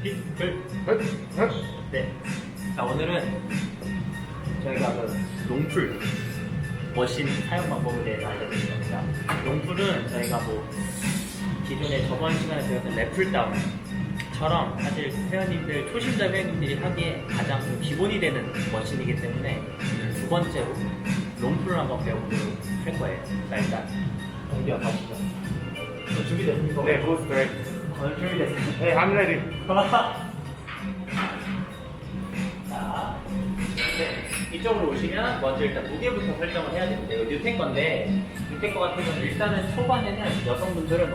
네. 자, 오늘은 저희가 롱풀 머신 사용 방법에 대해서 알려드릴 겁니다. 롱풀은 저희가 기존에 저번 시간에 배웠던 랩풀다운처럼 사실 회원님들, 초심자 회원님들이 하기에 가장 기본이 되는 머신이기 때문에 두 번째로 롱풀을 한번 배워보도록 할 거예요. 자, 일단 어디가 가시죠? 준비됐습니까? 네, go straight. 준비됐습니다. 네, I'm ready. 자, 네, 이쪽으로 오시면 먼저 일단 무게부터 설정을 해야 되는데, 이거 뉴텐 건데, 뉴텐 거 같은 경우는 일단은 초반에는 여성분들은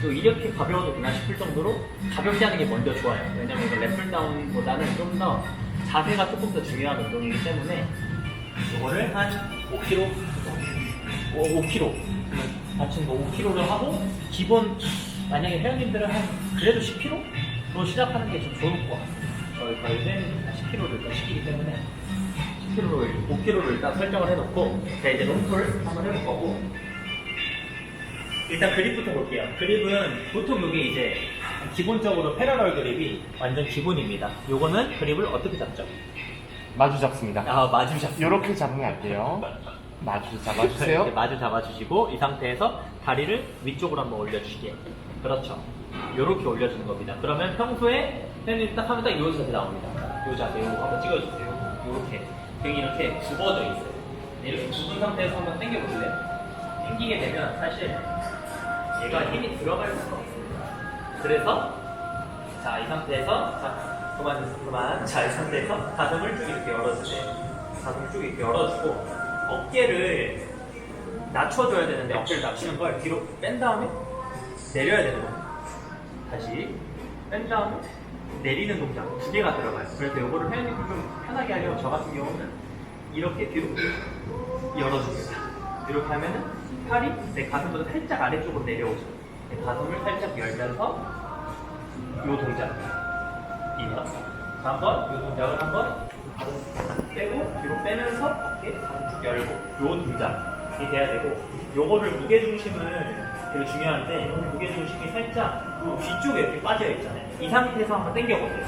또 이렇게 가벼워도 되나 싶을 정도로 가볍게 하는 게 먼저 좋아요. 왜냐면 이거 랩풀다운보다는 좀 더 자세가 조금 더 중요한 운동이기 때문에 이거를 한 5kg, 5kg 다친 거 5kg를 하고, 기본 만약에 회원님들은 한 그래도 10kg로 시작하는 게 좀 좋을 것 같아요. 저희는 10kg를 일단 시키기 때문에 5kg를 일단 설정을 해놓고, 자, 이제 롱풀 한번 해볼 거고, 일단 그립부터 볼게요. 그립은 보통 이게 이제 기본적으로 패러럴 그립이 완전 기본입니다. 요거는 그립을 어떻게 잡죠? 마주 잡습니다. 마주 잡습니다. 이렇게 잡으면 안 돼요. 마주 잡아주세요. 이렇게 마주 잡아주시고, 이 상태에서 다리를 위쪽으로 한번 올려주시게. 그렇죠. 요렇게 올려주는 겁니다. 그러면 평소에 회원님 딱 하면 딱 요 자세 나옵니다. 요 자세, 요거 한번 찍어주세요. 요렇게. 등이 이렇게 굽어져 있어요. 이렇게 굽은 상태에서 한번 당겨보세요. 당기게 되면 사실 얘가 힘이 들어갈 수가 없습니다. 그래서, 자, 이 상태에서, 자, 그만. 자, 이 상태에서 가슴을 쭉 이렇게 열어주세요. 가슴을 쭉 이렇게 열어주고, 어깨를 낮춰줘야 되는데, 어깨를 낮추는 걸 뒤로 뺀 다음에 내려야 되는 겁니다. 다시 뺀 다음에 내리는 동작 두 개가 들어가요. 그래서 이거를 회원님이 좀 편하게 하려고 저 같은 경우는 이렇게 뒤로 열어줍니다. 이렇게 하면은 팔이 내 가슴보다 살짝 아래쪽으로 내려오죠. 내 가슴을 살짝 열면서 이 동작입니다. 한번 이 동작을 한번 빼고 뒤로 빼면서 어깨 가슴 쭉 열고 이 동작이 돼야 되고, 요거를 무게중심을 되게 중요한데, 무게중심이 살짝 뒤쪽에 이렇게 빠져있잖아요. 이 상태에서 한번 당겨보세요.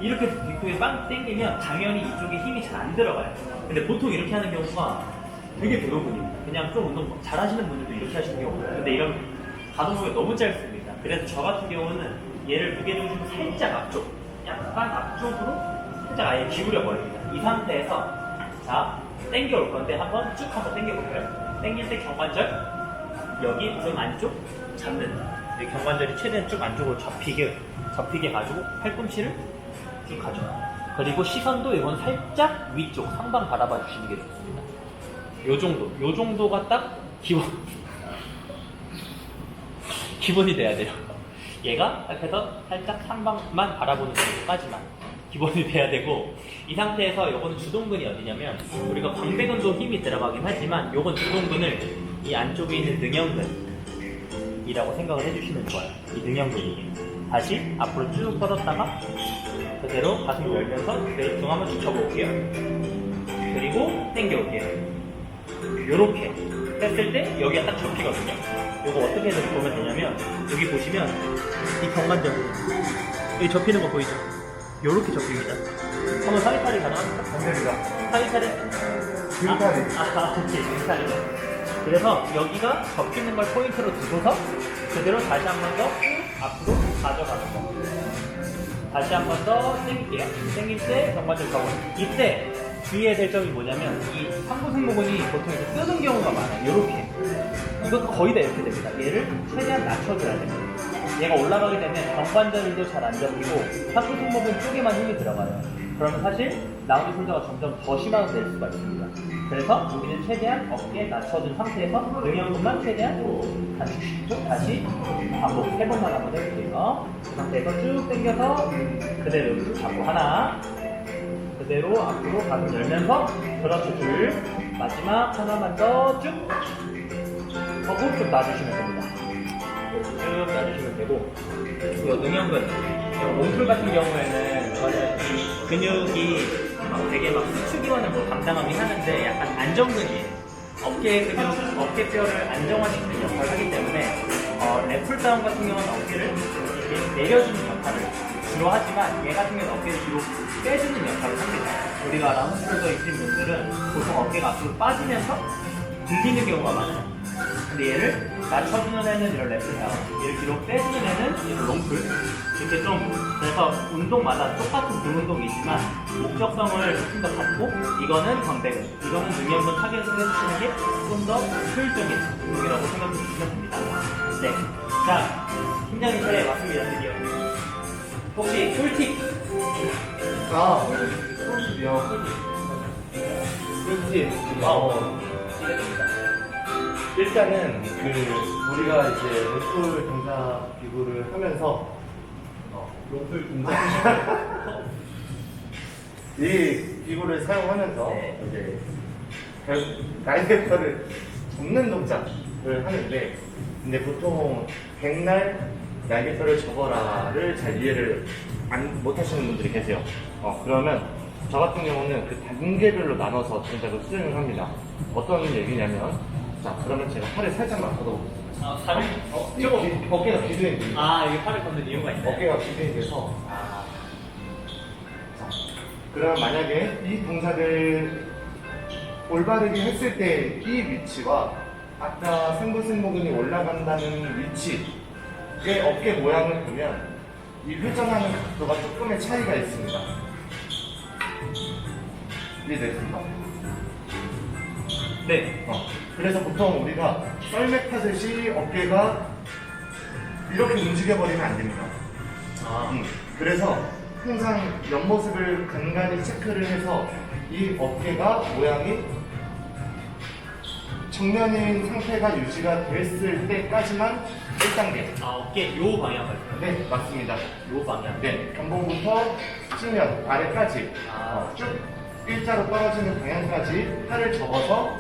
이렇게 뒤쪽에 빵 당기면 당연히 이쪽에 힘이 잘 안 들어가요. 근데 보통 이렇게 하는 경우가 되게 드물군입니다. 그냥 좀 운동 잘하시는 분들도 이렇게 하시는 경우가 있어요. 근데 이런 가동폭이 너무 짧습니다. 그래서 저 같은 경우는 얘를 무게중심 살짝 앞쪽, 약간 앞쪽으로 살짝 아예 기울여 버립니다. 이 상태에서 자, 당겨올 건데 한번 쭉 한번 당겨볼까요? 당길 때 경관절 여기 좀 안쪽 잡는, 경관절이 최대한 쭉 안쪽으로 접히게 가지고 팔꿈치를 쭉 가져요. 그리고 시선도 이건 살짝 위쪽 상방 바라봐 주시는 게 좋습니다. 요 정도가 딱 기본이 돼야 돼요. 얘가 딱 해서 살짝 상방만 바라보는 정도까지만 기본이 돼야 되고, 이 상태에서 요거는 주동근이 어디냐면, 우리가 광배근도 힘이 들어가긴 하지만 요건 주동근을 이 안쪽에 있는 능형근이라고 생각을 해주시면 좋아요. 이 능형근이 다시 앞으로 쭉 뻗었다가 그대로 가슴 열면서 그대로 등 한번 쭉 접어올게요. 그리고 당겨올게요. 요렇게 했을 때 여기가 딱 접히거든요. 요거 어떻게 해서 보면 되냐면, 여기 보시면 이 경관절 여기 접히는 거 보이죠? 요렇게 접힙니다. 한번 사이탈이 가능합니까? 감사합니다. 사이탈이? 등다리. 오케이, 등다리네. 그래서 여기가 접히는 걸 포인트로 두고서 그대로 다시 한 번 더 앞으로 가져가는 거. 다시 한 번 더 당길게요. 당길 때 경관절 접어. 이때 주의해야 될 점이 뭐냐면, 이 상부 승모근이 보통 이렇게 뜨는 경우가 많아요. 요렇게. 이것도 거의 다 이렇게 됩니다. 얘를 최대한 낮춰줘야 됩니다. 얘가 올라가게 되면 경관절도 잘 안 접히고 상부 승모근 쪽에만 힘이 들어가요. 그러면 사실 라운드 숄더가 점점 더 심하게 될 수가 있습니다. 그래서 여기는 최대한 어깨 낮춰준 상태에서 능형근만 최대한 단축시키고 다시 반복 3번만 한번 해볼게요. 그 상태에서 쭉 당겨서 그대로 쭉 잡고 하나, 그대로 앞으로 가슴 열면서, 그렇죠, 둘, 마지막 하나만 더 쭉 하고 좀 놔주시면 됩니다. 쭉 놔주시면 되고, 이 능형근, 롱풀 같은 경우에는 이 근육이 되게 막 수축기원을 담당하긴 하는데 약간 안정근이에요. 어깨 근육, 어깨뼈를 안정화시키는 역할을 하기 때문에 랩풀다운 같은 경우는 어깨를 이렇게 내려주는 역할을 주로 하지만 얘 같은 경우는 어깨를 뒤로 빼주는 역할을 합니다. 우리가 라운드숄더이신 분들은 보통 어깨가 앞으로 빠지면서 들리는 경우가 많아요. 근데 얘를 낮춰주는 애는 이런 랩을 다운, 얘를 뒤로 빼주는 애는 이런 롱풀. 이렇게 좀 그래서 운동마다 똑같은 등 운동이지만 목적성을 조금 더 갖고 이거는 광배근, 이거는 등에 한번 타겟을 해주시는 게 좀 더 효율적인 운동이라고 생각해 주시면 됩니다. 네, 자 팀장님 차례 맞습니다. 드디어. 혹시 꿀팁? 꿀팁이요. 꿀팁. 일단은 우리가 이제 롱풀 동작 기구를 하면서 롱풀 동작. 이 기구를 사용하면서 네. 이제 날개뼈를 접는 동작을 하는데, 근데 보통 백날 날개뼈를 접어라를 잘 이해를 못 하시는 분들이 계세요. 그러면 저 같은 경우는 그 단계별로 나눠서 동작을 수행을 합니다. 어떤 얘기냐면, 자, 그러면 제가 팔을 살짝만 걷어보겠습니다. 아, 팔을? 조금 어깨가 기준이 됩니다. 아, 이게 팔을 걷는 이유가 있나요? 어깨가 기준이 돼서. 자, 그럼 만약에 이 동작을 올바르게 했을 때 이 위치와 아까 승부승모근이 올라간다는 위치의 어깨 모양을 보면 이 회전하는 각도가 조금의 차이가 있습니다. 이해됐습니까? 네. 그래서 보통 우리가 썰매 타듯이 어깨가 이렇게 움직여버리면 안 됩니다. 그래서 항상 옆모습을 간간히 체크를 해서 이 어깨가 모양이 정면인 상태가 유지가 됐을 때까지만 1단계. 아, 어깨 요 방향 말씀하세요? 네, 맞습니다. 요 방향. 네, 견봉부터 측면, 아래까지 쭉 일자로 떨어지는 방향까지 팔을 접어서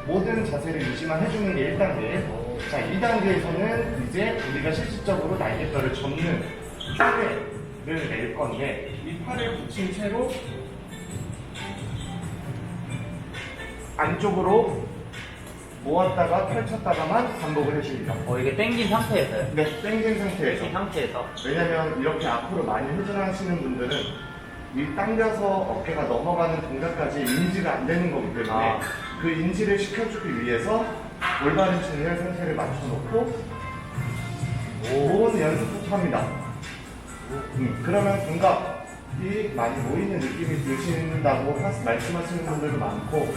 모든 자세를 유지만 해주는 게 1단계. 자, 2단계에서는 이제 우리가 실질적으로 날개뼈를 접는 쪼개를 낼 건데, 이 팔을 붙인 채로 안쪽으로 모았다가 펼쳤다가만 반복을 해줍니다. 이게 당긴 상태에서요? 네, 당긴 상태에서. 이 상태에서. 왜냐면 이렇게 앞으로 많이 회전하시는 분들은 이 당겨서 어깨가 넘어가는 동작까지 인지가 안 되는 거기 때문에 그 인지를 시켜주기 위해서 올바른 정렬 상태를 맞춰놓고 모으는 연습부터 합니다. 그러면 감각이 많이 모이는 느낌이 드신다고 말씀하시는 분들도 많고,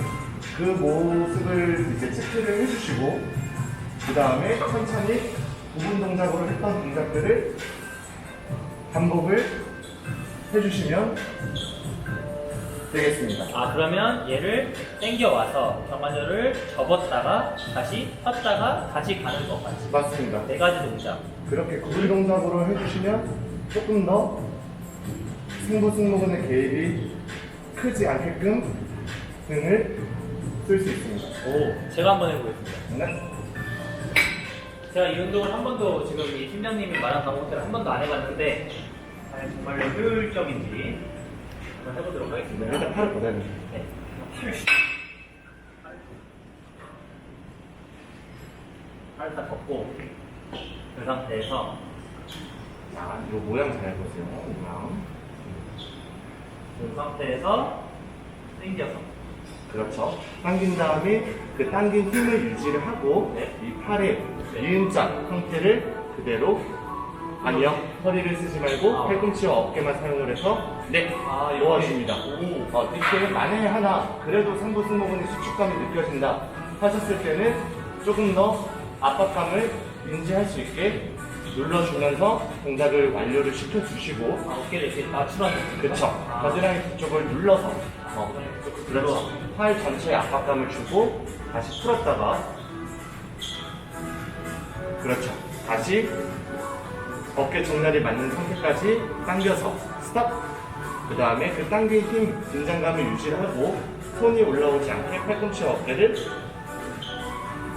그 모습을 이제 체크를 해주시고, 그 다음에 천천히 부분 동작으로 했던 동작들을 반복을 해주시면 되겠습니다. 아, 그러면 얘를 당겨와서 정관절을 접었다가 다시 폈다가 다시 가는 것까지. 맞습니다. 4가지 동작. 그렇게 구분 동작으로 해주시면 조금 더 승부승모근의 개입이 크지 않게끔 등을 쓸 수 있습니다. 오, 제가 한번 해보겠습니다. 네. 제가 이 운동을 한 번도 지금 이 팀장님이 말한 방법대로 한 번도 안 해봤는데 과연 정말로 효율적인지 한번 해보도록 하겠습니다. 일단 팔을 걷어야 됩니다. 네. 팔을 딱 걷고 그 상태에서 자, 이 모양 잘 보세요. 모양. 그 상태에서 당겨서 그렇죠. 당긴 다음에 그 당긴 힘을 유지를 하고 네. 이 팔의 니은자 형태를 그대로, 아니요, 허리를 쓰지 말고 팔꿈치와 어깨만 사용을 해서 모아줍니다. 이렇게 만약에 하나 그래도 상부승모근의 수축감이 느껴진다 하셨을 때는 조금 더 압박감을 인지할 수 있게 눌러주면서 동작을 완료를 시켜주시고, 어깨를 이렇게 낮추라는 그렇죠. 겨드랑이 뒤쪽을 눌러서 그렇죠. 팔 전체에 압박감을 주고 다시 풀었다가, 그렇죠. 다시 어깨 정렬이 맞는 상태까지 당겨서 스톱. 그 다음에 그 당긴 힘, 긴장감을 유지하고 손이 올라오지 않게 팔꿈치와 어깨를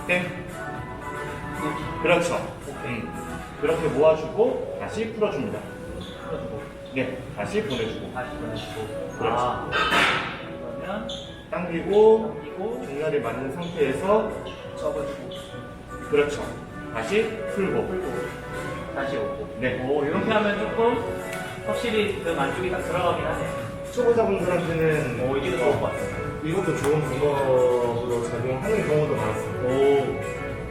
땡. 그렇죠. 그렇게 모아주고 다시 풀어줍니다. 풀어주고 네, 다시 보내주고. 다시 보내주고. 그렇죠. 그러면 당기고 당기고 정렬이 맞는 상태에서 접어주고 그렇죠. 다시 풀고. 풀고 다시 오고. 네. 오, 이렇게 하면 조금 확실히 그 만족이 딱 들어가긴 하네요. 초보자분들한테는 오, 이게 더 좋을 것 같아요. 이것도 좋은 방법으로 작용하는 경우도 많습니다. 오,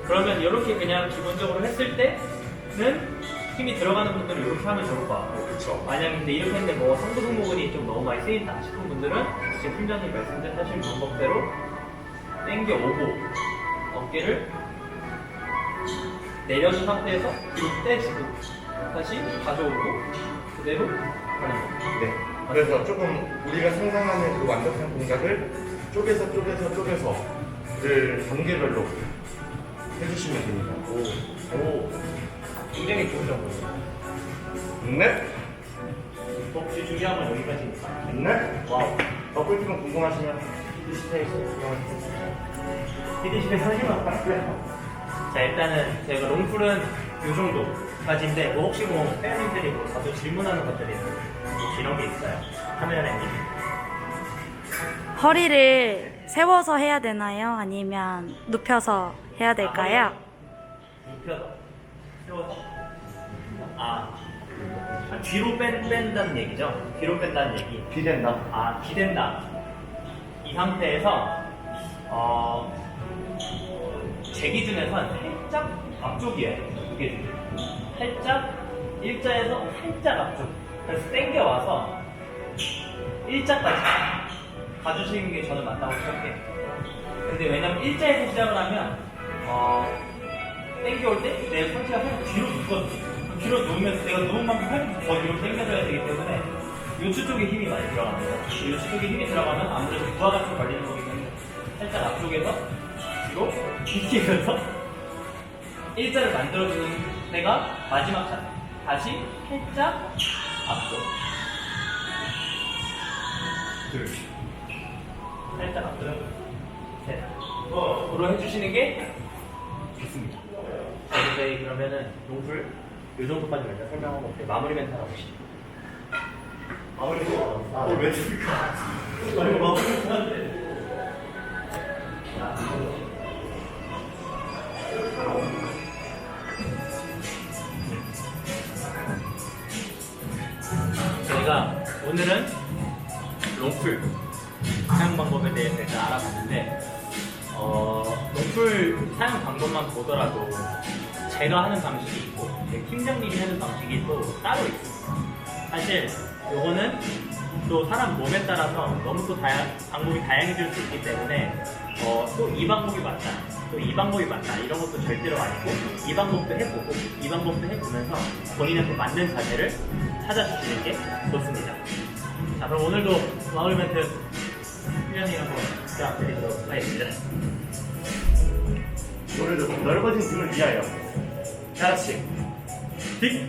그러면 이렇게 그냥 기본적으로 했을 때는 힘이 들어가는 분들은 이렇게 하면 좋을 것 같고, 그렇죠. 만약 근데 이렇게 했는데 뭐 상부 승모근이 좀 너무 많이 쓰인다 싶은 분들은 지금 팀장님 말씀하신 방법대로 당겨오고 어깨를 내려준 상태에서 뒤로 떼주고 다시 가져오고 그대로 하는 거. 네. 그래서 조금 우리가 상상하는 그 완벽한 동작을 쪼개서 그 단계별로 해주시면 됩니다. 오, 굉장히 좋은 정보예요. 네? 혹시 중요한 건 여기까지니까. 네? 와우. 더 꿀팁은 궁금하시면 디스페이스 히든십에 하시면 빠르고요. 자, 일단은 제가 롱풀은 이 정도까지인데 뭐 혹시 뭐 회원님들이 뭐 자주 질문하는 것들이 혹시 이런 게 있어요? 카메라에 허리를 세워서 해야 되나요? 아니면 눕혀서 해야 될까요? 눕혀서 세워서 뒤로 뺀다는 얘기죠? 뒤로 뺀다는 얘기. 비댄다. 기댄다. 이 상태에서 제 기준에선 살짝 앞쪽이에요. 이게 살짝 일자에서 살짝 앞쪽. 그래서 당겨와서 일자까지 가주시는 게 저는 맞다고 생각해요. 근데 왜냐면 일자에서 시작을 하면 당겨올 때 내 상체가 살짝 뒤로 눕거든요. 뒤로 누우면서 내가 누운 만큼 팔을 더 뒤로 당겨줘야 되기 때문에 요추 쪽에 힘이 많이 들어갑니다. 요추 쪽에 힘이 들어가면 아무래도 부하 같은 거 걸리는 거기 때문에 살짝 앞쪽에서 뒤로 비키면서 일자를 만들어주는 데가 마지막 차례. 다시 살짝 앞쪽. 둘. 살짝 앞쪽. 셋. 으로 해주시는 게 좋습니다. 자, 이제 그러면은 롱풀 이 정도까지 먼저 설명하고 마무리 멘트 하나 보시죠. 마무리 멘트? 왜 줍니까? 이거 마무리 멘트 하는데. 저희가 오늘은 롱풀 사용 방법에 대해서 일단 알아봤는데 롱풀 사용 방법만 보더라도 제가 하는 방식이 있고 팀장님이 하는 방식이 또 따로 있습니다. 사실 요거는 또 사람 몸에 따라서 너무 또 방법이 다양해질 수 있기 때문에 또 이 방법이 맞다, 또 이 방법이 맞다 이런 것도 절대로 아니고 이 방법도 해보고 이 방법도 해보면서 본인한테 맞는 자세를 찾아주시는 게 좋습니다. 자, 그럼 오늘도 마무리 멘트 팀장님 한번 부탁드리도록 하겠습니다. 오늘도 넓어진 등을 위하여 다 같이 빅!